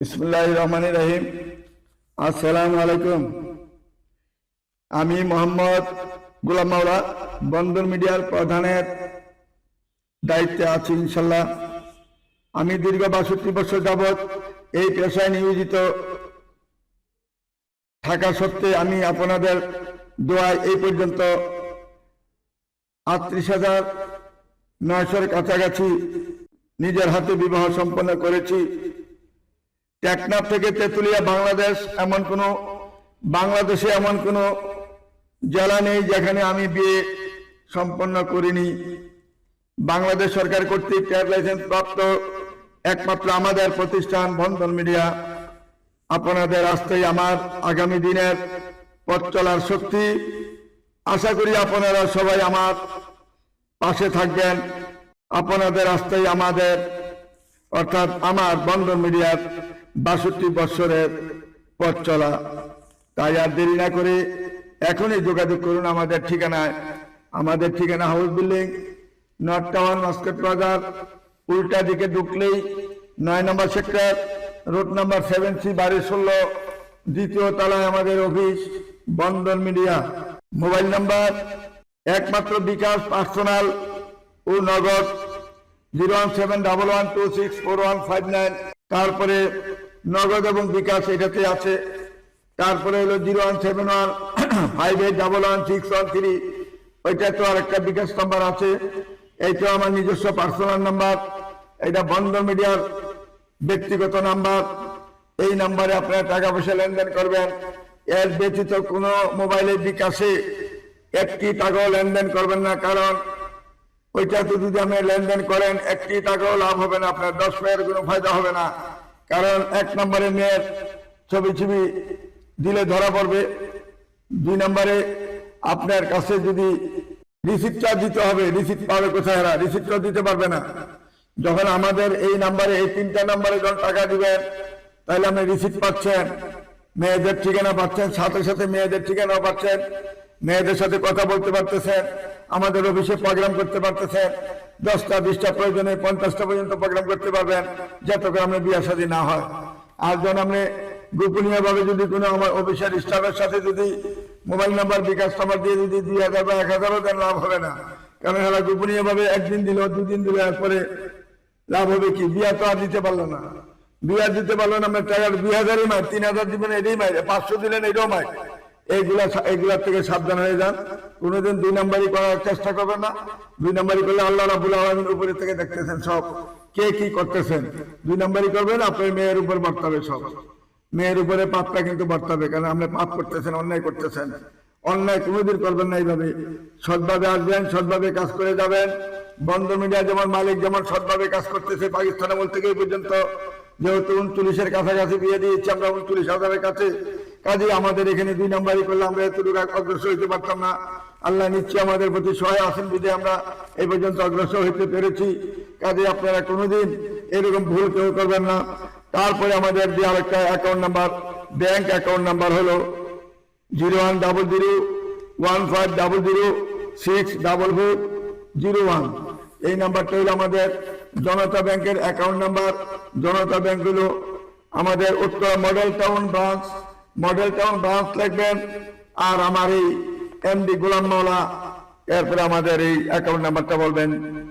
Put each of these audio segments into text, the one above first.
বিসমিল্লাহির রহমানির রহিম। আসসালামু আলাইকুম। আমি মোহাম্মদ গোলাম মাওলা বন্দর মিডিয়ার প্রধানের দায়িত্বে আছি ইনশাল্লাহ। আমি দীর্ঘ ৬২ বছর যাবৎ এই পেশায় নিয়োজিত থাকা সত্ত্বে আমি আপনাদের দোয়ায় এই পর্যন্ত ৩৮,৯০০-র কাছাকাছি নিজের হাতে বিবাহ সম্পন্ন করেছি। টেকনাফ থেকে তেঁতুলিয়া বাংলাদেশে এমন কোনো জেলা নেই যেখানে আমি বিয়ে সম্পন্ন করিনি। বাংলাদেশ সরকার কর্তৃক ট্রেড লাইসেন্স প্রাপ্ত একমাত্র আমাদের প্রতিষ্ঠান বন্দর মিডিয়া। আপনাদের আস্থাই আমার আগামী দিনের পথ চলার শক্তি। আশা করি আপনারা সবাই আমার পাশে থাকবেন। আপনাদের আস্থাই আমাদের অর্থাৎ আমার বন্দর মিডিয়ার ৬২ বছরের পথ চলা। তাই আর দেরি না করে এখনই যোগাযোগ করুন আমাদের ঠিকানায়। আমাদের ঠিকানা হাউস বিল্ডিং, নর্থ টাওয়ার, মস্কেট বাজার, উল্টা দিকে ঢুকলেই ৯ নম্বর সেক্টর, রোড নাম্বার 7C, বাড়ি ১৬, দ্বিতীয় তলায় আমাদের অফিস বন্দর মিডিয়া। মোবাইল নাম্বার একমাত্র বিকাশ পার্সোনাল ও নগদ 01711264159। তারপরে নগদ এবং বিকাশ এটাতে আছে। তারপরে হলো 01715811613, ওইটা তো আর একটা বিকাশ নাম্বার আছে। এইটা আমার নিজস্ব পার্সোনাল নাম্বার, এটা বন্দর মিডিয়ার ব্যক্তিগত নাম্বার। এই নাম্বারে আপনারা টাকা পয়সা লেনদেন করবেন। এর ব্যতীত কোনো মোবাইলের বিকাশে একটি টাকাও লেনদেন করবেন না, কারণ ওইটাতে যদি আপনি লেনদেন করেন একটি টাকাও লাভ হবে না, আপনার 10 পয়সার কোনো ফায়দা হবে না। কারণ 1 নম্বরে মেয়ের ছবি দিলে ধরা পড়বে। 2 নম্বরে আপনার কাছে যদি রিসিপ্টটা দিতে হবে, রিসিপ্ট পাবে কোথায়? এরা রিসিপ্টটা দিতে পারবে না। যখন আমাদের এই নাম্বারে, এই 3টা নাম্বারে যখন টাকা দিবেন, তাহলে আপনি রিসিপ্ট পাচ্ছেন, মেয়েদের ঠিকানা পাচ্ছেন, সাথে সাথে মেয়েদের ঠিকানাও পাচ্ছেন, মেয়েদের সাথে কথা বলতে পারতেছেন, আমাদের অফিসে প্রোগ্রাম করতে পারতেছেন। 10টা 20টা প্রয়োজনে 50টা পর্যন্ত প্রোগ্রাম করতে পারবেন, যতক্ষণ আপনি বিয়ে শাদী না হয়। আর যখন আপনি গোপনীয় ভাবে যদি কোনো আমার অফিসের স্টাফের সাথে যদি মোবাইল নাম্বার, বিকাশ নাম্বার দিয়ে যদি 2000 বা 1000 দেন, লাভ হবে না। কারণ এরা গোপনীয় ভাবে একদিন দিল, 2 দিন দিল, এরপরে লাভ হবে কি? বিয়া তো আর দিতে পারলো না। বিয়া দিতে পারলো না, আপনার টাকা 2000-ই মার, 3000 দিবেন এটাই মার, 500 দিলেন এটাও মার। এইগুলা থেকে সাবধান হয়ে যান। কোনোদিন 2 নাম্বারই করার চেষ্টা করবেন না। 2 নাম্বারই করলে আল্লাহ রাব্বুল আলামিন উপরে থেকে দেখতেছেন সব, কে কি করতেছেন। 2 নাম্বারই করবেন, আপনার মেয়ের উপর বর্তাবে সব। মেয়ের উপরে পাপটা কিন্তু বর্তাবে, কারণ আপনি পাপ করতেছেন, অন্যায় করতেছেন। অন্যায় কোনোদিন করবেন না। এইভাবে সৎভাবে আসবেন, সৎভাবে কাজ করে যাবেন। বন্দর মিডিয়া যেমন মালিক যেমন সৎভাবে কাজ করতেছে পাকিস্তান আমল থেকে এই পর্যন্ত, যেহেতু 39-এর কাছাকাছি বিয়ে দিয়েছি আমরা, 39,000-এর কাছে। কাজে আমাদের এখানে 2 নাম্বারই করলে আমরা এতটুকু অগ্রসর হইতে পারতাম না। আল্লাহ নিশ্চয়ই আমাদের প্রতি সহায় আছেন বিধে আমরা এই পর্যন্ত অগ্রসর হইতে পেরেছি। কাজে আপনারা কোনোদিন এরকম ভুল কেউ করবেন না। তারপরে আমাদের যে আরেকটা account number, bank account number হলো 01001500644001। এই নাম্বারটা হলো আমাদের জনতা ব্যাংকের অ্যাকাউন্ট নাম্বার। জনতা ব্যাংক হলো আমাদের উত্তর মডেল টাউন ব্রাঞ্চ লিখবেন। আর আমার এই এমডি গোলাম মাওলা, এরপরে আমাদের এই অ্যাকাউন্ট নাম্বারটা বলবেন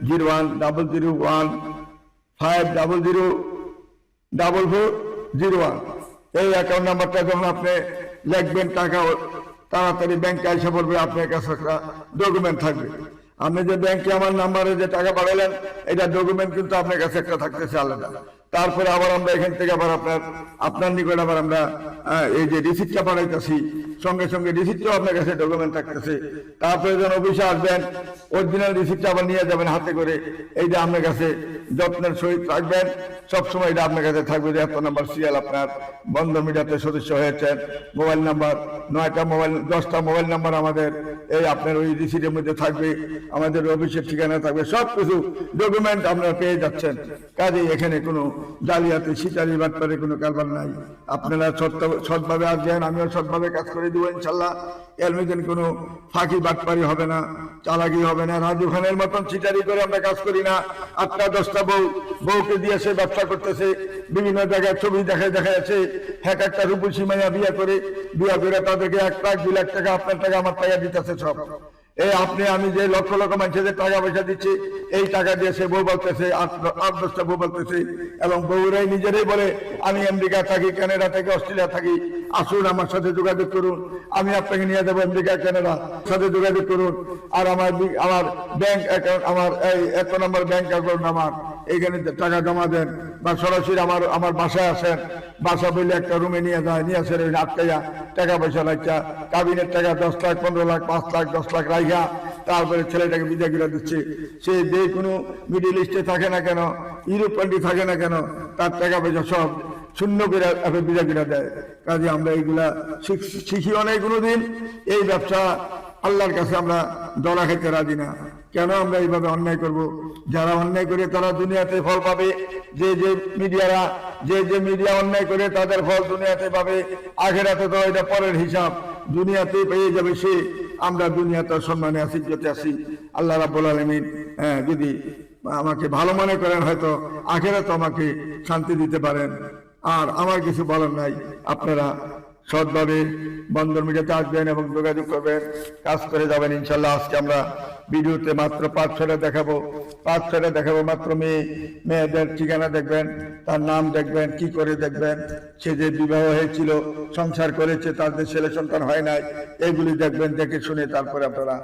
010015004401। এই অ্যাকাউন্ট নাম্বারটা যখন আপনি লিখবেন, টাকা তাড়াতাড়ি ব্যাংকে এসে পড়বে, আপনার কাছে একটা ডকুমেন্ট থাকবে। আপনি যে ব্যাংকে আমার নাম্বারে যে টাকা পাঠালেন, এটা ডকুমেন্ট কিন্তু আপনার কাছে একটা থাকতেছে আলাদা। তারপরে আবার আমরা এখান থেকে আবার আপনার নিকট আবার আমরা এই যে রিসিপ্টটা পাঠাইতেছি, সঙ্গে সঙ্গে রিসিপ্টটাও আপনার কাছে ডকুমেন্ট থাকতেছে। তারপরে যখন অফিসে আসবেন, অরিজিনাল রিসিপ্টটা আবার নিয়ে যাবেন হাতে করে। এইটা আপনার কাছে যত্নের সহিত রাখবেন, সবসময় এটা আপনার কাছে থাকবে যে এত নাম্বার সিরিয়াল আপনার বন্দর মিডিয়াতে সদস্য হয়েছেন। মোবাইল নাম্বার 10টা মোবাইল নাম্বার আমাদের এই আপনার ওই রিসিপ্টের মধ্যে থাকবে, আমাদের অফিসের ঠিকানা থাকবে, সব কিছু ডকুমেন্ট আপনারা পেয়ে যাচ্ছেন। কাজেই এখানে কোনো জালিয়াতি সিটারি বাটপারে কোনো কারবার নাই। আপনারা সৎভাবে আসবেন, আমিও সৎভাবে কাজ করে দিব ইনশাল্লাহ। এর মধ্যে কোনো ফাঁকি বাটপারি হবে না, চালাকি হবে না। রাজু খানের মতন সিটারি করে আমরা কাজ করি না। 8টা-10টা বউকে দিয়ে সে ব্যবসা করতেছে, বিভিন্ন জায়গায় ছবি দেখা যাচ্ছে, এক একটা রূপসী মাইয়া বিয়ে করে তাদেরকে 1 লাখ 2 লাখ টাকা, আপনার টাকা আমার টাকা দিতেছে সব। এই আপনি আমি যে লক্ষ লক্ষ মানুষদের টাকা পয়সা দিচ্ছি, এই টাকা দিয়ে সে বউ বলতেছে, 8-10টা বউ বলতেছে, এবং বউরাই নিজেরাই বলে আমি আমেরিকা থাকি, কানাডা থেকে, অস্ট্রেলিয়া থাকি, আসুন আমার সাথে যোগাযোগ করুন, আমি আপনাকে নিয়ে যাবো আমেরিকা, কানাডা, সাথে যোগাযোগ করুন। আর আমার ব্যাংক অ্যাকাউন্ট, আমার এই 1 নম্বর ব্যাংক অ্যাকাউন্ট, আমার এইখানে টাকা জমা দেন, বা সরাসরি আমার বাসায় আসেন। বাসা বললে একটা রুমে নিয়ে যায়, নিয়ে আসেন, ওই আটকাইয়া টাকা পয়সা লাগছে, কাবিনের টাকা 10 লাখ 15 লাখ 5 লাখ 10 লাখ রাইখা তারপরে ছেলেটাকে বিদায় করে দিচ্ছে। সে যে কোনো মিডিল ইস্টে থাকে না কেন, ইউরোপ কান্ট্রি থাকে না কেন, তার টাকা পয়সা সব শূন্য করে বিদায় করে দেয়। কাজে আমরা এইগুলা শিখিও নাই কোনোদিন। এই ব্যবসা আল্লাহর কাছে আমরা দলা খেতে রাজি না। কেন আমরা এইভাবে অন্যায় করব? যারা অন্যায় করে তারা দুনিয়াতে ফল পাবে। যে মিডিয়া অন্যায় করে তাদের ফল দুনিয়াতে পাবে, আখেরাতে তো এটা পরের হিসাব, দুনিয়াতে পেয়ে যাবে সে। আমরা দুনিয়াতে সম্মানে আছি, ইজ্জতে আছি। আল্লাহ রাব্বুল আলামিন যদি আমাকে ভালো মনে করেন, হয়তো আখেরাতে আমাকে শান্তি দিতে পারেন। আর আমার কিছু বলার নাই। আপনারা সৎভাবে বন্দর মিডিয়াতে আসবেন এবং যোগাযোগ করবেন, কাজ করে যাবেন ইনশাল্লাহ। আজকে আমরা ভিডিওতে মাত্র 5-6টা দেখাবো, মাত্র মেয়েদের ঠিকানা দেখবেন, তার নাম দেখবেন, কি করে দেখবেন, সে যে বিবাহ হয়েছিল, সংসার করেছে, তাদের ছেলে সন্তান হয় নাই, এইগুলি দেখবেন। দেখে শুনে তারপরে আপনারা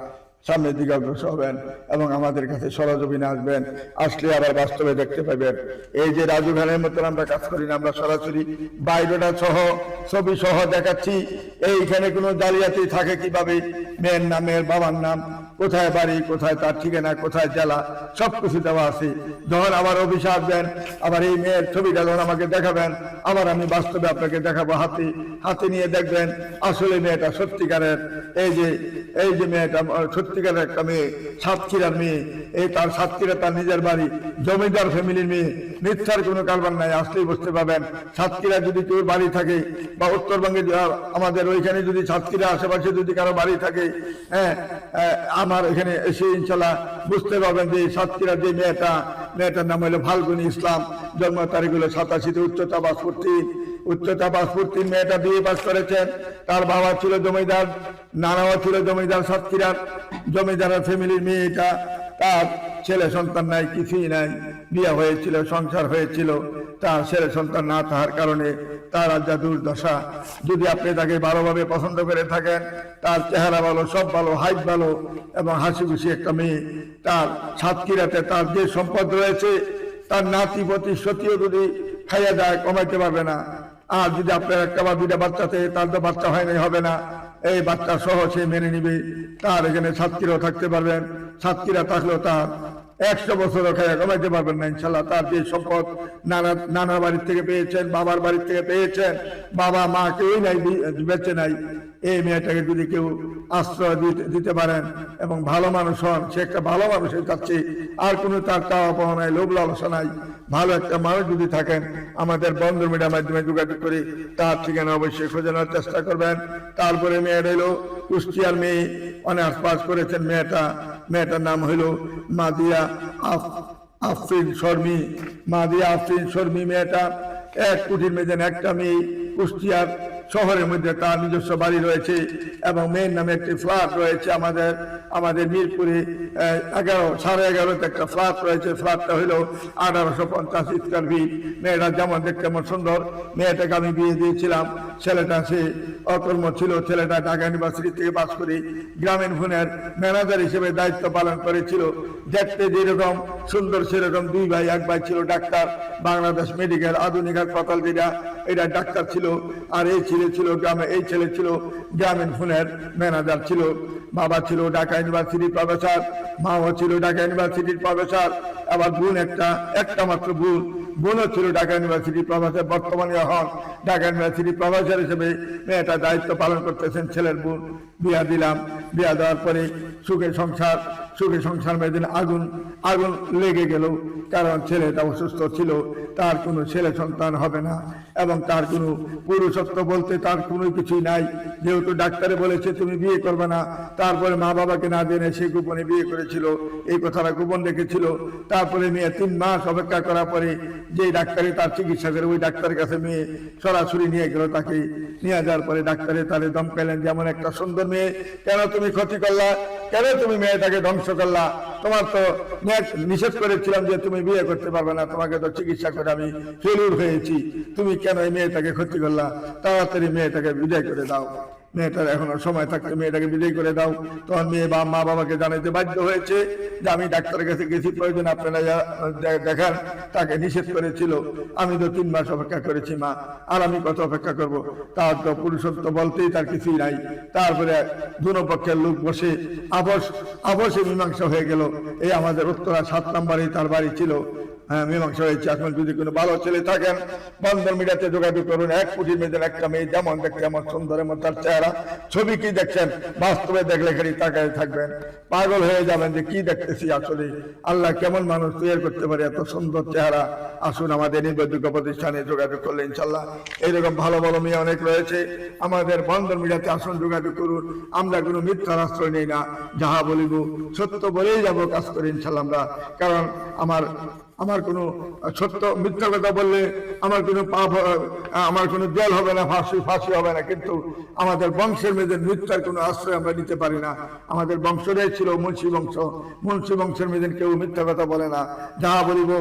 সামনের দিকে অগ্রসর হবেন এবং আমাদের কাছে সরজমিনে আসবেন। আসলে আবার বাস্তবে দেখতে পাবেন। এই যে রাজু খানের মতন আমরা কাজ করি না, আমরা সরাসরি বায়োডাটা সহ, ছবি সহ দেখাচ্ছি। এইখানে কোনো জালিয়াতি থাকে কিভাবে, মেয়ের নাম, মেয়ের বাবার নাম, কোথায় বাড়ি, কোথায় তার ঠিকানা, কোথায় জেলা, সবকিছু দেওয়া আছে। যখন আবার অফিসে আসবেন, আবার এই মেয়ের ছবিটা যখন আমাকে দেখাবেন, আবার আমি বাস্তবে আপনাকে দেখাবো, হাতে নিয়ে দেখবেন আসলে মেয়েটা সত্যিকারের। এই যে মেয়েটা সত্যিকারের একটা মেয়ে, সাতক্ষীরার মেয়ে। এই তার সাতক্ষীরা তার নিজের বাড়ি, জমিদার ফ্যামিলির মেয়ে, মিথ্যার কোনো কারবার নাই। আসলেই বুঝতে পাবেন। সাতক্ষীরা যদি কেউ বাড়ি থাকে, বা উত্তরবঙ্গে আমাদের ওইখানে যদি সাতক্ষীরা আশেপাশে যদি কারো বাড়ি থাকে, আমার এখানে এসে ইনশাল্লাহ বুঝতে পারবেন যে সাতক্ষীরার যে মেয়েটার নাম হলো ফাল্গুনী ইসলাম, জন্ম তারিখ হলো 87, উচ্চতা 5 ফুট 3। মেয়েটা বিয়ে পাস করেছেন। তার বাবা ছিল জমিদার, নানাও ছিল জমিদার, সাতক্ষীরার জমিদারের ফ্যামিলির মেয়ে। এটা তার ছেলে সন্তান নাই, কিছুই নাই। বিয়ে হয়েছিল, সংসার হয়েছিল, তার ছেলে সন্তান না থাকার কারণে তার আজ দুর্দশা। যদি আপনি তাকে ভালোভাবে পছন্দ করে থাকেন, তার চেহারা ভালো, সব ভালো, হাইট ভালো এবং হাসি খুশি একটা মেয়ে, তার সাতক্ষীরাতে তার যে সম্পদ রয়েছে, তার নাতি পতি সতীও যদি খাইয়া যায়, কমাইতে পারবে না। আর যদি আপনার 1 বা 2টা বাচ্চাতে, তার তো বাচ্চা হয় নাই, হবে না, এই বাচ্চা সহ সে মেনে নিবে। তার এখানে সাতক্ষীরাও থাকতে পারবেন, সাতক্ষীরা থাকলেও তার 100 বছরও খাইয়া কমাইতে পারবেন না ইনশাল্লাহ। তার যে সম্পদ নানার বাড়ির থেকে পেয়েছেন, বাবার বাড়ির থেকে পেয়েছেন, বাবা মা কেউই নাই, বেঁচে নাই। এই মেয়েটাকে যদি কেউ আশ্রয় দিতে পারেন এবং ভালো মানুষ হন, সে একটা ভালো মানুষের কাছে, আর কোনো তার চাওয়া পাওয়া নাই, লোভ লালসা নাই, ভালো একটা মানুষ যদি থাকেন, আমাদের বন্দর মিডিয়ার মাধ্যমে যোগাযোগ করে তার ঠিকানা অবশ্যই খোঁজানোর চেষ্টা করবেন। তারপরে মেয়ের এলো কুষ্টিয়ার মেয়ে, অনার্স পাস করেছেন। মেয়েটার নাম হইল মাদিয়া আফরিন শর্মী। মেয়েটা 1 কোটির মেয়েদের একটা মেয়ে। কুষ্টিয়ার শহরের মধ্যে তার নিজস্ব বাড়ি রয়েছে এবং মেয়ের নামে একটি ফ্ল্যাট রয়েছে। আমাদের মিরপুরে 11.5 একটা ফ্ল্যাট রয়েছে। ফ্ল্যাটটা হইল 1850 স্কয়ার ফিট। মেয়েটা যেমন দেখতে তেমন সুন্দর। মেয়েটাকে আমি বিয়ে দিয়েছিলাম। ছেলেটা সে অকর্ম ছিল। ছেলেটা ঢাকা ইউনিভার্সিটি থেকে পাস করে গ্রামীণ ফোনের ম্যানেজার হিসেবে দায়িত্ব পালন করেছিল। দেখতে যেরকম সুন্দর সেরকম 2 ভাই, 1 ভাই ছিল ডাক্তার, বাংলাদেশ মেডিকেল আধুনিক হাসপাতাল যেটা, এটা ডাক্তার ছিল। আর এই ছেলে ছিল গ্রামীণ ফোনের ম্যানেজার ছিল। বাবা ছিল ঢাকা ইউনিভার্সিটির প্রফেসর, মাও ছিল ঢাকা ইউনিভার্সিটির প্রফেসর। আবার বোন একটা মাত্র বোনও ছিল ঢাকা ইউনিভার্সিটির প্রফেসর। বর্তমানে এখন ঢাকা ইউনিভার্সিটির প্রফেসর হিসেবে মেয়েটা দায়িত্ব পালন করতেছেন। ছেলের বোন বিয়া দিলাম। বিয়া দেওয়ার পরে সুখে সংসার মেয়েদিন আগুন লেগে গেল, কারণ ছেলেটা অসুস্থ ছিল, তার কোনো ছেলে সন্তান হবে না এবং তার কোনো পুরুষত্ব বলতে তার কোনো কিছুই নাই। যেহেতু ডাক্তারে বলেছে তুমি বিয়ে করবে না, তারপরে মা বাবাকে না জেনে সে গোপনে বিয়ে করেছিল, এই কথাটা গোপন রেখেছিল। তারপরে মেয়ে 3 মাস অপেক্ষা করার পরে যে ডাক্তারে তার চিকিৎসা করে ওই ডাক্তারের কাছে মেয়ে সরাসরি নিয়ে গেল। তাকে নিয়ে যাওয়ার পরে ডাক্তারে তারে ধমকাইলেন, যেমন একটা সুন্দর মেয়ে, কেন তুমি ক্ষতি করলা, কেন তুমি মেয়েটাকে ধ্বংস করলা, তোমার তো নিষেধ করেছিলাম যে তুমি বিয়ে করতে পারবে না, তোমাকে তো চিকিৎসা করে আমি ফেলিউর হয়েছি, তুমি কেন এই মেয়েটাকে ক্ষতি করলা, তাড়াতাড়ি মেয়েটাকে বিদায় করে দাও, মেয়েটার এখনো সময় থাকতে মেয়েটাকে বিদায় করে দাও। তখন মেয়ে মা বাবাকে জানাইতে বাধ্য হয়েছে যে আমি ডাক্তারের কাছে গেছি, প্রয়োজন আপনারা দেখান, তাকে নিষেধ করেছিল, আমি তো 3 মাস অপেক্ষা করেছি মা, আর আমি কত অপেক্ষা করব, তার তো পুরুষত্ব বলতেই তার কিছুই নাই। তারপরে দুনো পক্ষের লোক বসে আপসে মীমাংসা হয়ে গেল। এই আমাদের উত্তরা 7 নম্বরে তার বাড়ি ছিল। হ্যাঁ, মীমাংসা হয়েছে। এখন যদি কোনো ভালো ছেলে থাকেন বন্ধন মিডিয়াতে যোগাযোগ করুন। 1 কোটি মেয়েদের একটা মেয়ে যেমন দেখতে এমন সুন্দর, এমন তার চেহারা, ছবি কি দেখছেন, বাস্তবে দেখলে খালি তাকায় থাকবেন, পাগল হয়ে যাবেন যে কি দেখতেছি, আসলে আল্লাহ কেমন মানুষ তৈরি করতে পারে, এত সুন্দর চেহারা। আসুন আমাদের নির্ভরযোগ্য প্রতিষ্ঠানে যোগাযোগ করলে ইনশাল্লাহ এইরকম ভালো ভালো মেয়ে অনেক রয়েছে। আমাদের বন্ধন মিডিয়াতে আসুন, যোগাযোগ করুন। আমরা কোনো মিথ্যার আশ্রয় নেই না, যাহা বলিব সত্য বলেই যাবো, কাজ করি ইনশাল্লাহ আমরা। কারণ আমার কোনো সত্য মিথ্যা কথা বললে আমার কোনো পাপ, আমার কোনো জেল হবে না, ফাঁসি হবে না, কিন্তু আমাদের বংশের মেয়েদের মিথ্যার কোনো আশ্রয় আমরা নিতে পারি না। আমাদের বংশটাই ছিল মুন্সি বংশের মেয়েদের কেউ মিথ্যা কথা বলে না, যাহা বলিব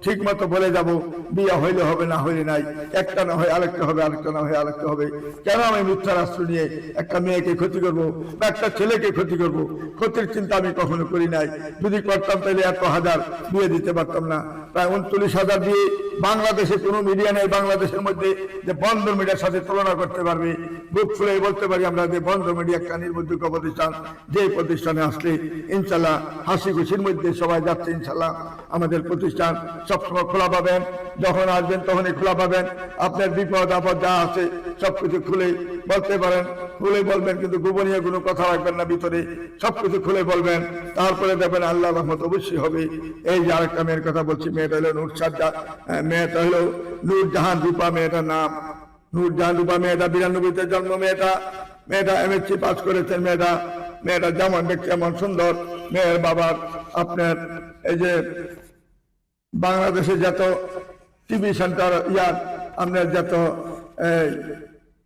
ঠিক মতো বলে যাব। বিয়ে হইলে হবে, না হইলে নাই, একটা না হয় আরেকটা হবে, আরেকটা না হয় আরেকটা হবে। কেন আমি মিথ্যার আশ্রয় নিয়ে একটা মেয়েকে ক্ষতি করবো বা একটা ছেলেকে ক্ষতি করবো? ক্ষতির চিন্তা আমি কখনো করি নাই। যদি করতাম তাহলে 1,000 বিয়ে দিতে পারতাম না। প্রায় 39,000 দিয়ে বাংলাদেশে কোনো মিডিয়া নেই বাংলাদেশের মধ্যে যে বন্ধন মিডিয়ার সাথে তুলনা করতে পারবে। বুক ফুলে বলতে পারি আমরা যে বন্ধন মিডিয়া একটা নির্ভরযোগ্য প্রতিষ্ঠান, যে প্রতিষ্ঠানে আসলে ইনশাল্লাহ হাসি খুশির মধ্যে সবাই যাচ্ছে। ইনশাল্লাহ আমাদের প্রতিষ্ঠান সবসময় খোলা পাবেন, যখন আসবেন তখনই খোলা পাবেন। আপনার বিপদ আপদ যা আছে সবকিছু খুলে বলতে পারেন, খুলে বলবেন, কিন্তু গোপনীয় কোনো কথা রাখবেন না ভিতরে, সবকিছু খুলে বলবেন। তারপরে দেখবেন আল্লাহ রহমত অবশ্যই হবে। এই যে আরেকটা মেয়ের কথা বলছি, মেয়েটা হলো মেয়েটা হলো নূরজাহান রূপা, মেয়েটার নাম নূরজাহান রূপা। মেয়েটা 92-তে জন্ম। মেয়েটা MSc পাস করেছেন। মেয়েটা যেমন দেখতে এমন সুন্দর। মেয়ের বাবার আপনার এই যে বাংলাদেশে যত টিভি সেন্টার আপনার যত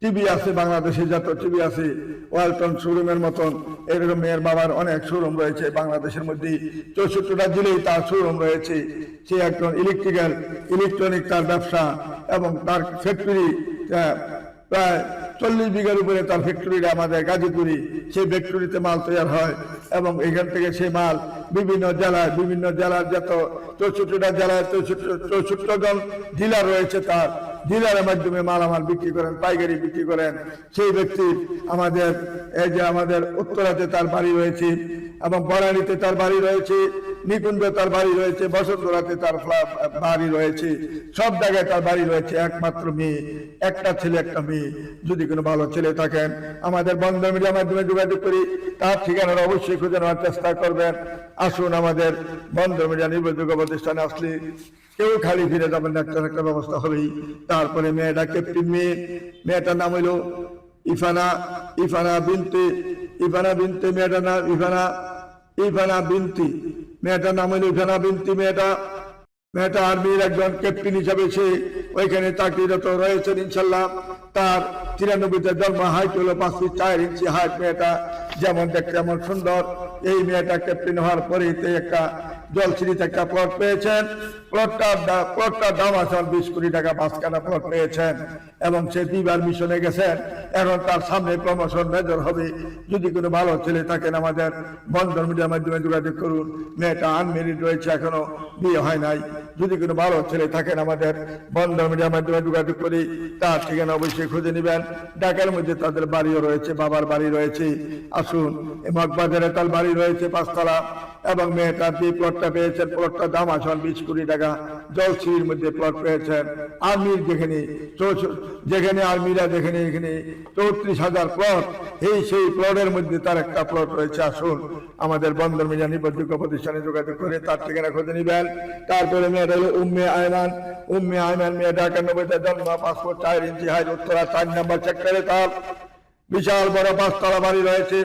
টিভি আছে, বাংলাদেশে যত টিভি আছে ওয়ালটন শোরুমের মতন এরকম মেয়ের বাবার অনেক শোরুম রয়েছে বাংলাদেশের মধ্যে। 64টা জেলেই তার শোরুম রয়েছে। সে একজন ইলেকট্রনিক তার ব্যবসা, এবং তার ফ্যাক্টরি প্রায় 40 বিঘার উপরে তার ফ্যাক্টরিটা আমাদের গাজীপুরে। সেই ফ্যাক্টরিতে মাল তৈরি হয় এবং এখান থেকে সেই মাল বিভিন্ন জেলার যত 64টা জেলায় 64 জন ডিলার রয়েছে, তার ডিলারের মাধ্যমে মালামাল বিক্রি করেন, পাইকারি বিক্রি করেন। সেই ব্যক্তি আমাদের এই যে আমাদের উত্তরাতে তার বাড়ি রয়েছে, এবং বরানীতে তার বাড়ি রয়েছে, নিকুঞ্জে তার বাড়ি রয়েছে, বসন্তরাতে তার বাড়ি রয়েছে, সব জায়গায় তার বাড়ি রয়েছে। একমাত্র মেয়ে, একটা ছেলে একটা মেয়ে। যদি কোনো ভালো ছেলে থাকেন আমাদের বন্ধন মিডিয়ার মাধ্যমে যোগাযোগ করি, তার ঠিকানাটা অবশ্যই খুঁজে নেওয়ার চেষ্টা করবেন। আসুন আমাদের বন্ধন মিডিয়া নির্ভরযোগ্য প্রতিষ্ঠানে আসলে কেউ খালি ফিরে যাবেন না, একটা ব্যবস্থা হবেই। তারপরে মেয়েটা ক্যাপ্টেন মেয়েটার নাম হইল ইফানা বিনতে মেয়েটার নাম ইফানা বিনতি। মেয়েটার নাম হইল ইফানা বিনতি। মেয়েটা আর্মির একজন ক্যাপ্টেন হিসাবে সে ওইখানে চাকরিরত রয়েছেন ইনশাল্লাহ। তার 93-তে জন্ম। হাইট হলো 5 ফিট 4 ইঞ্চি হাইট। মেয়েটা যেমন দেখতে এমন সুন্দর। এই মেয়েটা ক্যাপ্টেন হওয়ার পরে একটা জলসিরিতে একটা প্লট পেয়েছেন। প্লটটার দাম আছে 20 কোটি টাকা। 5 কাঠা প্লট পেয়েছেন এবং সে 2বার মিশনে গেছেন। এখন তার সামনে প্রমোশন মেজর হবে। যদি কোনো ভালো ছেলে থাকেন আমাদের বন্ধন মিডিয়ার মাধ্যমে যোগাযোগ করুন। মেয়েটা আনমেরিড রয়েছে, এখনো বিয়ে হয় নাই। যদি কোনো ভালো ছেলে থাকেন আমাদের বন্ধন মিডিয়ার মাধ্যমে যোগাযোগ করি, তার ঠিকানা অবশ্যই খুঁজে নিবেন। ঢাকার মধ্যে তাদের বাড়িও রয়েছে, বাবার বাড়ি রয়েছে। আসুন, মগবাজারে তার বাড়ি রয়েছে 5 তলা, এবং মেয়েটার যে প্লটটা প্লটটা পেয়েছেন, প্লটটার দাম আসন 20 কোটি টাকা। জলসির মধ্যে প্লট পেয়েছেন। আর্মির যেখানে আর্মিরা যেখানে এখানে 34,000 প্লট, সেই প্লটের মধ্যে তার একটা প্লট রয়েছে। আসুন আমাদের বন্দর মিডিয়া নির্ভরযোগ্য প্রতিষ্ঠানে যোগাযোগ করে তার ঠিকানা খুঁজে নিবেন। তারপরে মেয়েটা হলো উম্মে আয়মান মেয়ে ঢাকা 90-তে জন্ম, পাসপোর্ট 4 ইঞ্চি হাইট, উত্তরা 4 নম্বর সেক্টরে তার বিশাল বড় 5 তলা বাড়ি রয়েছে।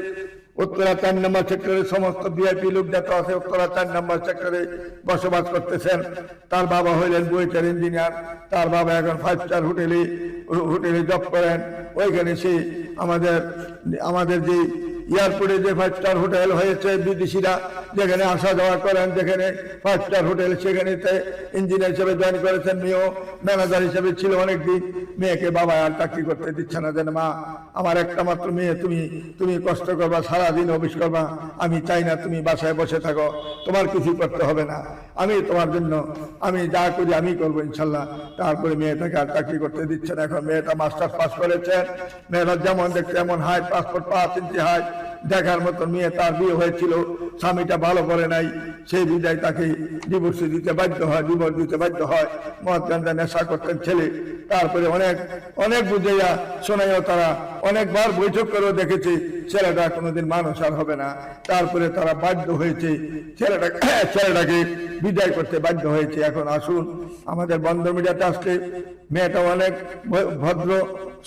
উত্তরা 4 নম্বর সেক্টরে সমস্ত ভিআইপি লোক যত আছে উত্তরা 4 নম্বর সেক্টরে বসবাস করতেছেন। তার বাবা হইলেন বুয়েটের ইঞ্জিনিয়ার। তার বাবা এখন 5 স্টার হোটেলে জব করেন। ওইখানে সেই আমাদের যে এয়ারপোর্টে যে 5 স্টার হোটেল হয়েছে, বিদেশিরা যেখানে আসা যাওয়া করেন, যেখানে 5 স্টার হোটেল, সেখানে ইঞ্জিনিয়ার হিসেবে জয়েন করেছেন। মেয়েও ম্যানেজার হিসেবে ছিল অনেকদিন। মেয়েকে বাবা আর চাকরি করতে দিচ্ছে না, যেন মা আমার একটা মাত্র মেয়ে, তুমি কষ্ট করবা, সারাদিন অফিস করবা, আমি চাই না তুমি বাসায় বসে থাকো, তোমার কিছু করতে হবে না, আমি তোমার জন্য আমি যা করি আমি করবো ইনশাল্লাহ। তারপরে মেয়েটাকে আর চাকরি করতে দিচ্ছে না। এখন মেয়েটা মাস্টার্স পাস করেছেন। মেয়েটা যেমন দেখতে এমন হাইট, পাসপোর্ট 5 ইঞ্চি হাইট, দেখার মতো মেয়ে। তার বিয়ে হয়েছিল, স্বামীটা ভালো করে নাই, সেই বিদায় তাকে ডিভোর্স দিতে বাধ্য হয়। মদ গাঁজা নেশা করতেন ছেলে। তারপরে অনেক বুঝাইয়া শোনাইও তারা অনেকবার বৈঠক করেও দেখেছে ছেলেটা কোনোদিন মানুষ আর হবে না। তারপরে তারা বাধ্য হয়েছে ছেলেটাকে বিদায় করতে বাধ্য হয়েছে। এখন আসুন আমাদের বন্দর মিডিয়াতে আসলে মেয়েটা অনেক ভদ্র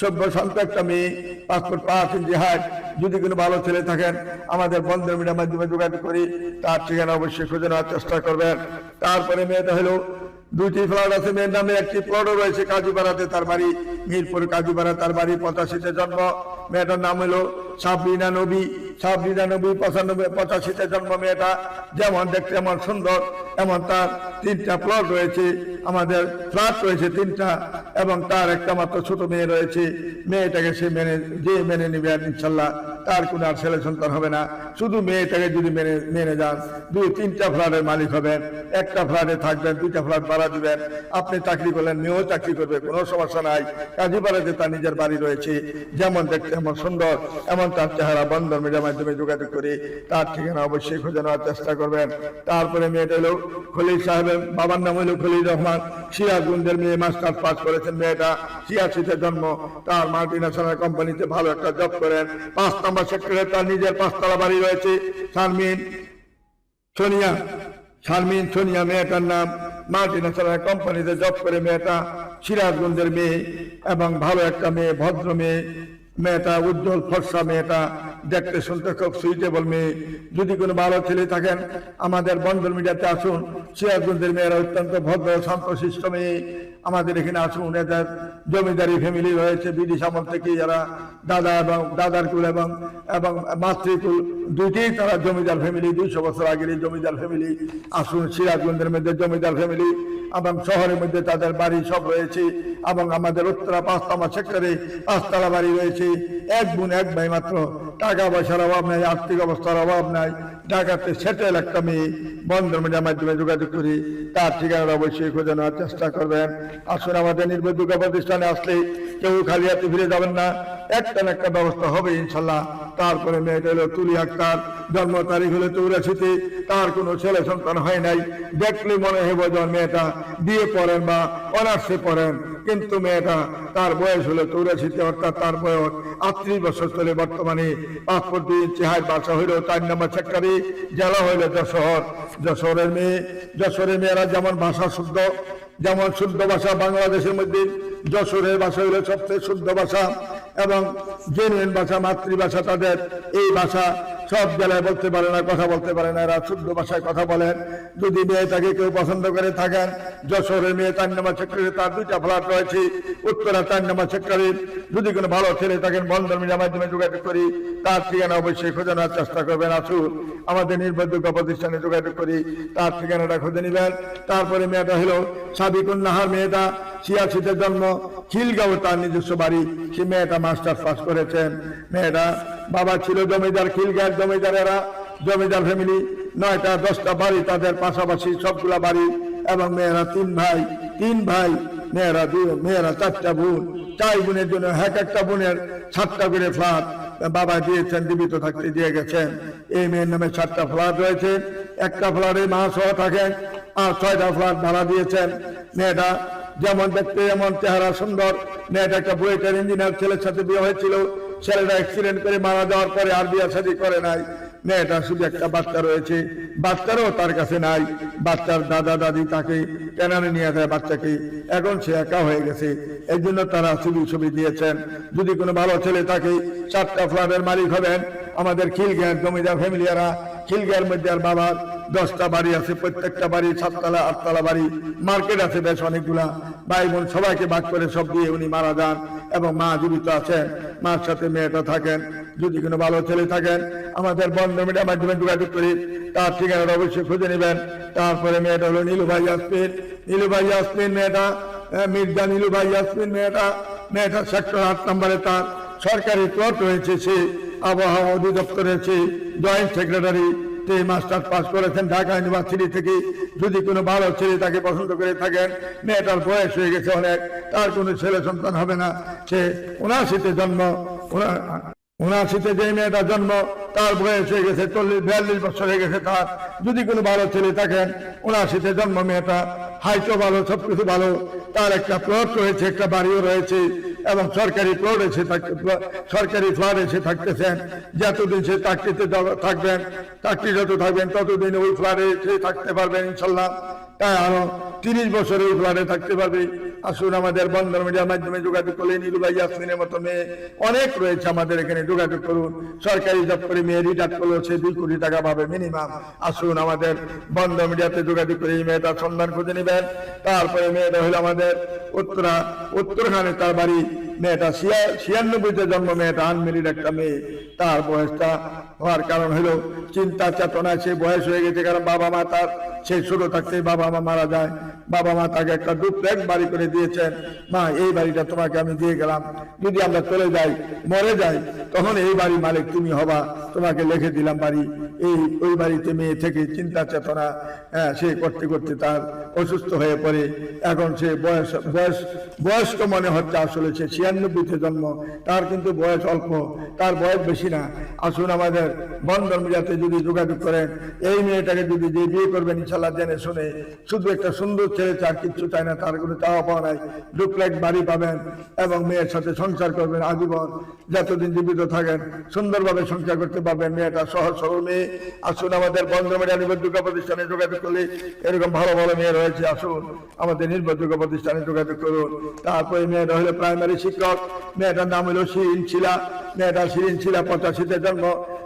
সভ্য শান্ত একটা মেয়ে, পাসপোর্ট 5 ইঞ্চি হাইট। যদি কোনো ভালো ছেলে থাকেন আমাদের বন্দর মিডিয়ার মাধ্যমে যোগাযোগ করি তার ঠিকানা অবশ্যই খুঁজে নেওয়ার চেষ্টা করবেন। তারপরে মেয়েটা হলো 2টি ফ্ল্যাট আছে মেয়ের নামে, একটি প্লটও রয়েছে কাজীপাড়াতে তার বাড়ি, মিরপুর কাজীপাড়া তার বাড়ি। 85-তে জন্ম। মেয়েটার নাম হলো সাবরিনা নবী 85-তে জন্ম। মেয়েটা যেমন দেখতে এমন সুন্দর, এমন তার 3টা প্লট রয়েছে, আমাদের ফ্ল্যাট রয়েছে 3টা, এবং তার একটা মাত্র ছোট মেয়ে রয়েছে। মেয়েটাকে সে মেনে নিবে ইনশাল্লাহ, তার কোনো আর ছেলে সন্তান হবে না। শুধু মেয়েটাকে যদি মেনে যান 2-3টা ফ্ল্যাটের মালিক হবেন, একটা ফ্ল্যাটে থাকবেন, 2টা ফ্ল্যাট ভাড়া দিবেন। আপনি চাকরি করলেন, মেয়েও চাকরি করবে, কোনো সমস্যা নাই। কাজীপাড়াতে তার নিজের বাড়ি রয়েছে। যেমন দেখতে এমন সুন্দর, এমন তার চেহারা। বন্দর মিডিয়ার মাধ্যমে যোগাযোগ করে তার ঠিকানা অবশ্যই খুঁজে নেওয়ার চেষ্টা করবেন। তারপরে মেয়েটা হলো খলিল সাহেবের বাবার নাম হলো খলিল রহমান, সিরাজগঞ্জের মেয়ে, মাস্টার্স পাস করেছেন। মেয়েটা 86-তে জন্ম। তার মাল্টিন্যাশনাল কোম্পানিতে ভালো একটা জব করেন। 5 নম্বর সেক্টরে তার নিজের 5 তলা বাড়ি রয়েছে। শারমিন সোনিয়া মেয়েটার নাম। মাল্টিন্যাশনাল কোম্পানিতে জব করে মেয়েটা, সিরাজগঞ্জের মেয়ে এবং ভালো একটা মেয়ে, ভদ্র মেয়ে। মেয়েটা উজ্জ্বল ফর্সা, মেয়েটা দেখতে শুনতে খুব সুইটেবল মেয়ে। যদি কোনো ভালো ছেলে থাকেন আমাদের বন্দর মিডিয়াতে আসুন। সিরাজগঞ্জের মেয়েরা অত্যন্ত ভদ্র শান্তশিষ্ট মেয়ে। আমাদের এখানে আসুন। এদের জমিদারি ফ্যামিলি রয়েছে ব্রিটিশ আমল থেকে, যারা দাদা এবং দাদার কুল এবং মাতৃকুল দুইটাই তারা জমিদার ফ্যামিলি, 200 বছর আগের জমিদার ফ্যামিলি। আসুন সিরাজগঞ্জের মধ্যে জমিদার ফ্যামিলি এবং শহরের মধ্যে তাদের বাড়ি সব রয়েছে। এবং আমাদের উত্তরা 5 নম্বর সেক্টরে 5 তলা বাড়ি রয়েছে। 1 বোন 1 ভাই মাত্র। টাকা পয়সার অভাব নাই, আর্থিক অবস্থার অভাব নাই। ঢাকাতে সেটেল একটা মেয়ে। বন্দর মিডিয়ার মাধ্যমে যোগাযোগ করি তার ঠিকানা অবশ্যই খুঁজে নেওয়ার চেষ্টা করবেন। আসুন আমাদের নির্ভরযোগ্য প্রতিষ্ঠানে আসলে কেউ খালি হাতে ফিরে যাবেন না, একটা না একটা ব্যবস্থা হবে ইনশাল্লাহ। তারপরে মেয়েটা হলো তুলি আক্তার, জন্ম তারিখ হলো 84-তে। তার কোনো ছেলে সন্তান হয় নাই। দেখলে মনে হবে যেন মেয়েটা বিয়ে পড়েন বা অনার্সে পড়েন, কিন্তু মেয়েটা তার বয়স হলো 84-তে, অর্থাৎ তার বয়স 38 বছর চলে বর্তমানে। পাসপোর্ট 2 ইঞ্চি হাইট, বাসা হইল 4 নম্বর সেক্টরে, জেলা হইল যশোরের মেয়ে। যশোরের মেয়েরা যেমন ভাষা শুদ্ধ, যেমন শুদ্ধ ভাষা বাংলাদেশের মধ্যে যশোরের ভাষা হইল সবচেয়ে শুদ্ধ ভাষা এবং জেনুইন ভাষা, মাতৃভাষা তাদের। এই ভাষা সব জেলায় বলতে পারে না, কথা বলতে পারে না, এরা শুদ্ধ ভাষায় কথা বলেন। যদি মেয়েটাকে কেউ পছন্দ করে থাকেন, যশোরের মেয়ে 4 নম্বর সেক্টরে তার 2টা ফ্ল্যাট রয়েছে। উত্তরা 4 নম্বর সেক্টরে যদি কোনো ভালো ছেলে থাকেন বন্দর মিডিয়ার মাধ্যমে যোগাযোগ করি তার ঠিকানা অবশ্যই খুঁজে নেওয়ার চেষ্টা করবেন। আসুন আমাদের নির্ভরযোগ্য প্রতিষ্ঠানে যোগাযোগ করি তার ঠিকানাটা খুঁজে নেবেন। তারপরে মেয়েটা হলো সাবিকুন নাহার, মেয়েটা 86-তে জন্ম, খিলগাঁও তার নিজস্ব বাড়ি। সে মেয়েটা মাস্টার্স পাস করেছেন। মেয়েটা বাবা ছিল জমিদার, খিলগাঁওয়ের জমিদারেরা জমিদার ফ্যামিলি। 9টা 10টা বাড়ি তাদের, পাশাপাশি সবগুলা বাড়ি। এবং মেয়েরা 3 ভাই, মেয়েরা 4টা বোন। 4 বোনের জন্য এক একটা বোনের 7টা করে ফ্ল্যাট বাবা দিয়েছেন, জীবিত থাকতে দিয়ে গেছেন। এই মেয়ের নামে 7টা ফ্ল্যাট রয়েছে। একটা ফ্ল্যাটে মা সহ থাকেন, আর 6টা ফ্ল্যাট ভাড়া দিয়েছেন। মেয়েটা যেমন দেখতে এমন চেহারা সুন্দর। মেয়েটা একটা বুয়েটের ইঞ্জিনিয়ার ছেলের সাথে বিয়ে হয়েছিল, ছেলেটা অ্যাক্সিডেন্ট করে মারা যাওয়ার পরে আর বিয়ে শাদী করে নাই। মেয়েটা শুধু একটা বাচ্চা রয়েছে, বাচ্চারও তার কাছে নাই। বাচ্চার দাদা দাদি তাকে টেনে নিয়ে যায় বাচ্চাকে, এখন সে একা হয়ে গেছে। এই জন্য তারা ছবি দিয়েছেন, যদি কোনো ভালো ছেলে থাকে 4টা ফ্ল্যাটের মালিক হবেন। আমাদের খিলগাঁয়ের জমিদার ফ্যামিলিয়ারা, খিলগাঁয়ের মধ্যে আর বাবার 10টা বাড়ি আছে, প্রত্যেকটা বাড়ি 7তলা 8তলা বাড়ি, মার্কেট আছে বেশ অনেকগুলা। ভাই বোন সবাইকে ভাগ করে সব দিয়ে উনি মারা যান, এবং মা জীবিত আছেন, মার সাথে মেয়েটা থাকেন। যদি কোনো ভালো ছেলে থাকেন আমাদের বন্ধ মিডিয়ার মাধ্যমে যোগাযোগ করি, তার ঠিকানাটা অবশ্যই খুঁজে নেবেন। তারপরে মেয়েটা হলো নীলুভাই ইয়াসমিন। নীলুভাই ইয়াসমিন মেয়েটা, মির্জা নীলুভাই ইয়াসমিন মেয়েটা সেক্টর 8 নম্বরে তার সরকারি প্লট রয়েছে। সে আবহাওয়া অধিদপ্তরের জয়েন্ট সেক্রেটারি, মাস্টার পাস করেছেন ঢাকা ইউনিভার্সিটি থেকে। যদি কোনো ভালো ছেলে তাকে পছন্দ করে থাকেন, মেয়েটার বয়স হয়ে গেছে অনেক, তার কোনো ছেলে সন্তান হবে না। সে 79তে জন্ম, 79তে যে মেয়েটা জন্ম তার বয়স হয়ে গেছে 42 বছর হয়ে গেছে তার। যদি কোনো ভালো ছেলে থাকেন, 79তে জন্ম মেয়েটা, হাইটও ভালো, সবকিছু ভালো। তার একটা প্লট রয়েছে, একটা বাড়িও রয়েছে, এবং সরকারি প্লট এসে সরকারি ফ্ল্যাট এসে থাকতেছেন। যতদিন সে চাকরিতে থাকবেন, চাকরি যত থাকবেন ততদিন ওই ফ্ল্যাটে এসে থাকতে পারবেন ইনশাল্লাহ। তাই আরো 30 বছর ওই ফ্ল্যাটে থাকতে পারবে। আসুন আমাদের বন্ধন মিডিয়ার মাধ্যমে যোগাযোগ করলে নীলুভাই ইয়াসমিনের মতো মেয়ে অনেক রয়েছে আমাদের এখানে, যোগাযোগ করুন। সরকারি জব করে মেয়ে রিটায়ার করলেও সে 2 কোটি টাকা পাবে মিনিমাম। আসুন আমাদের বন্ধন মিডিয়াতে যোগাযোগ করে এই মেয়েটার সন্ধান খুঁজে নেবেন। তারপরে মেয়েটা হলো আমাদের উত্তরখানে তার বাড়ি। মেয়েটা 96তে জন্ম, মেয়েটা আনমেরিড একটা মেয়ে। তার বয়সটা হওয়ার কারণ হলো চিন্তা চেতনা, সে বয়স হয়ে গেছে, কারণ বাবা মা তার সে ছোট থাকতে বাবা মা মারা যায়। বাবা মা তাকে একটা ডুপ্লেক্স বাড়ি করে দিয়েছেন। মা এই বাড়িটা তোমাকে আমি দিয়ে গেলাম, যদি আমরা চলে যাই, মরে যাই, তখন এই বাড়ি মালিক তুমি হবা, তোমাকে লিখে দিলাম বাড়ি। ওই বাড়িতে মেয়ে থেকে চিন্তা চেতনা সে করতে করতে তার অসুস্থ হয়ে পড়ে। এখন সে বয়স্ক মনে হচ্ছে, আসলে সে 96তে জন্ম, তার কিন্তু বয়স অল্প, তার বয়স বেশি না। আসুন আমাদের বন্ধন মিডিয়াতে যদি যোগাযোগ করেন, এই মেয়েটাকে যদি যে বিয়ে করবেন ইনশাল্লাহ জেনে শুনে, শুধু একটা সুন্দর ছেলে চার কিচ্ছু চায় না, তার কোনো চাওয়া পাওয়া নাই। ডুপ্লেক্স বাড়ি পাবেন এবং মেয়ের সাথে সংসার করবেন আজীবন, যতদিন জীবিত থাকেন সুন্দরভাবে সংসার করতে পারবেন। মেয়েটা সহজ সরল মেয়ে। আসুন আমাদের বন্ধন মিডিয়া নির্ভরযোগ্য প্রতিষ্ঠানে যোগাযোগ করলে এরকম ভালো ভালো মেয়ে রয়েছে। আসুন আমাদের নির্ভরযোগ্য প্রতিষ্ঠানে যোগাযোগ করুন। তারপরে মেয়েটা হলো প্রাইমারি শিক্ষক। মেয়েটার নাম হলো শিরিন ছিলা। মেয়েটা শিরিন ছিলা 85তে জন্ম,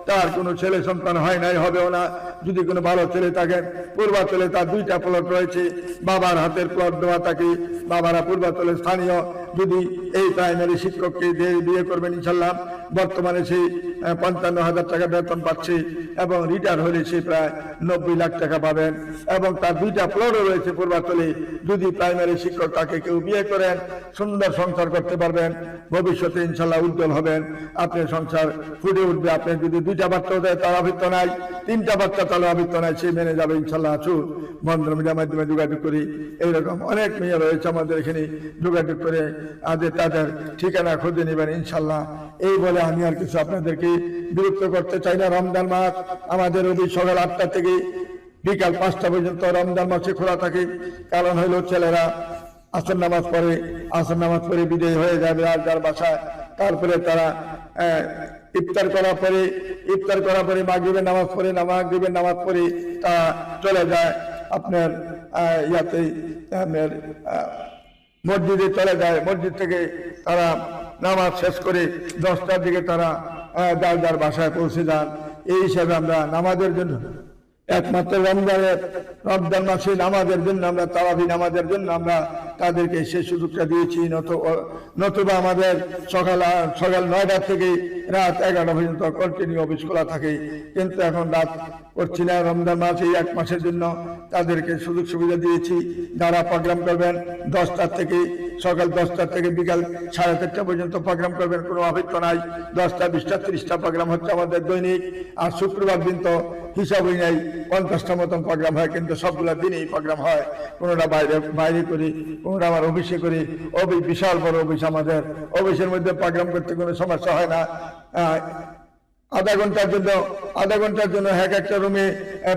তার কোনো ছেলে সন্তান হয় নাই, হবেও না। যদি কোনো ভালো ছেলে থাকেন, পূর্বাচলে তার 2টা প্লট রয়েছে, বাবার হাতের প্লট দেওয়া থাকে, বাবারা পূর্বাচলের স্থানীয়। যদি এই প্রাইমারি শিক্ষককে বিয়ে করবেন ইনশাল্লাহ, বর্তমানে সেই 55,000 টাকা বেতন পাচ্ছে, এবং রিটায়ার হলে সে প্রায় 90 লাখ টাকা পাবেন, এবং তার 2টা প্লটও রয়েছে পূর্বাচলে। যদি প্রাইমারি শিক্ষক তাকে কেউ বিয়ে করেন, সুন্দর সংসার করতে পারবেন, ভবিষ্যতে ইনশাল্লাহ উজ্জ্বল হবেন, আপনার সংসার ফুটে উঠবে। আপনি যদি 2টা বাচ্চা দেয় তার আবৃত্ত নাই, 3টা বাচ্চা তাহলে আবৃত্ত নাই, সে মেনে যাবে ইনশাল্লাহ। আসুন বন্ধন মিডিয়ার মাধ্যমে যোগাযোগ করি। এইরকম অনেক মেয়ে রয়েছে আমাদের এখানে, যোগাযোগ করে তাদের ঠিকানা খুঁজে নেবেন ইনশাল্লাহ। এই বলে আমি আর কিছু আপনাদেরকে বিরক্ত করতে চাই না। রমজান মাস আমাদের সকাল 8টা থেকে বিকাল 5টা পর্যন্ত রমজান মাসে খোলা থাকে। কারণ হলো ছেলেরা আসর নামাজ পড়ে বিদায় হয়ে যাবে আর যার বাসায়। তারপরে তারা ইফতার করার পরে মাগরিবের নামাজ পড়ে তারা চলে যায় আপনার মসজিদে চলে যায়। মসজিদ থেকে তারা নামাজ শেষ করে 10টার দিকে তারা যার বাসায় পৌঁছে যান। এই হিসাবে আমরা নামাজের জন্য, একমাত্র রমজান মাসে নামাজের জন্য, আমরা তারাবি নামাজের জন্য আমরা তাদেরকে সেই সুযোগটা দিয়েছি। নতুবা আমাদের সকাল 9টা থেকে রাত 11টা পর্যন্ত কন্টিনিউ অফিস খোলা থাকে। কিন্তু এখন রাত করছি না, রমজান মাস এই 1 মাসের জন্য তাদেরকে সুযোগ সুবিধা দিয়েছি। যারা প্রোগ্রাম করবেন সকাল 10টা থেকে বিকাল 4:30টা পর্যন্ত প্রোগ্রাম করবেন, কোনো অপেক্ষা নাই। 10টা 20টা 30টা প্রোগ্রাম হচ্ছে আমাদের দৈনিক। আর শুক্রবার দিন তো হিসাবই নাই, 50টা মতন প্রোগ্রাম হয়, কিন্তু সবগুলো দিনেই প্রোগ্রাম হয়। কোনোটা বাইরে করি, কোনোটা আমার অফিসে করি। বিশাল বড় অফিস আমাদের, অফিসের মধ্যে প্রোগ্রাম করতে কোনো সমস্যা হয় না। আধা ঘন্টার জন্য এক একটা রুমে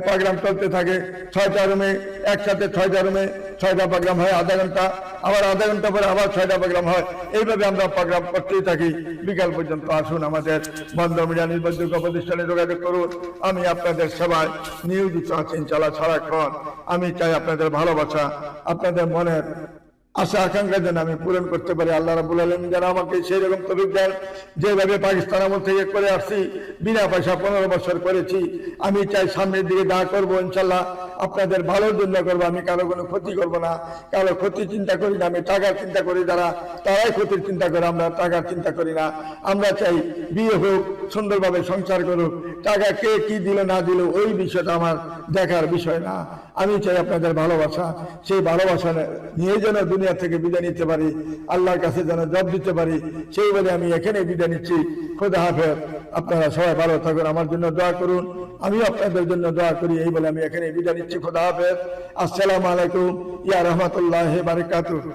প্রোগ্রাম চলতে থাকে। 6টা রুমে একসাথে 6টা রুমে 6টা প্রোগ্রাম হয় আধা ঘন্টা, আবার আধা ঘন্টা পরে আবার 6টা প্রোগ্রাম হয়। এইভাবে আমরা প্রোগ্রাম করতেই থাকি বিকাল পর্যন্ত। আসুন আমাদের বন্দর মিডিয়া নির্ভরযোগ্য প্রতিষ্ঠানে যোগাযোগ করুন। আমি আপনাদের সেবায় নিয়োজিত আছি ইনশাআল্লাহ সারাক্ষণ। আমি চাই আপনাদের ভালোবাসা, আপনাদের মনের আশা আকাঙ্ক্ষা যেন আমি পূরণ করতে পারি। আল্লাহ রাব্বুল আলামিন যেন আমাকে সেই রকম তৌফিক দেন, যেভাবে পাকিস্তান আমল থেকে করে আসছি, বিনা পয়সা 15 বছর করেছি। আমি চাই সামনের দিকে যা করবো ইনশাল্লাহ আপনাদের ভালোর জন্য করবো। আমি কারো কোনো ক্ষতি করব না, কারো ক্ষতি চিন্তা করি না। আমি টাকার চিন্তা করি, যারা তারাই ক্ষতির চিন্তা করে, আমরা টাকার চিন্তা করি না। আমরা চাই বিয়ে হোক, সুন্দরভাবে সংসার করুক, টাকা কে কি দিল না দিল ওই বিষয়টা আমার দেখার বিষয় না। আমি চাই আপনাদের ভালোবাসা, সেই ভালোবাসা নিয়ে যেন দুনিয়া থেকে বিদায় নিতে পারি, আল্লাহর কাছে যেন জব দিতে পারি, সেই বলে আমি এখানে বিদায় নিচ্ছি। খোদা হাফেজ। আপনারা সবাই ভালো থাকুন, আমার জন্য দোয়া করুন, আমিও আপনাদের জন্য দোয়া করি। এই বলে আমি এখানে বিদায় নিচ্ছি। খোদা হাফেজ। আসসালামু আলাইকুম ইয়া রাহমাতুল্লাহি ওয়া বারাকাতুহু।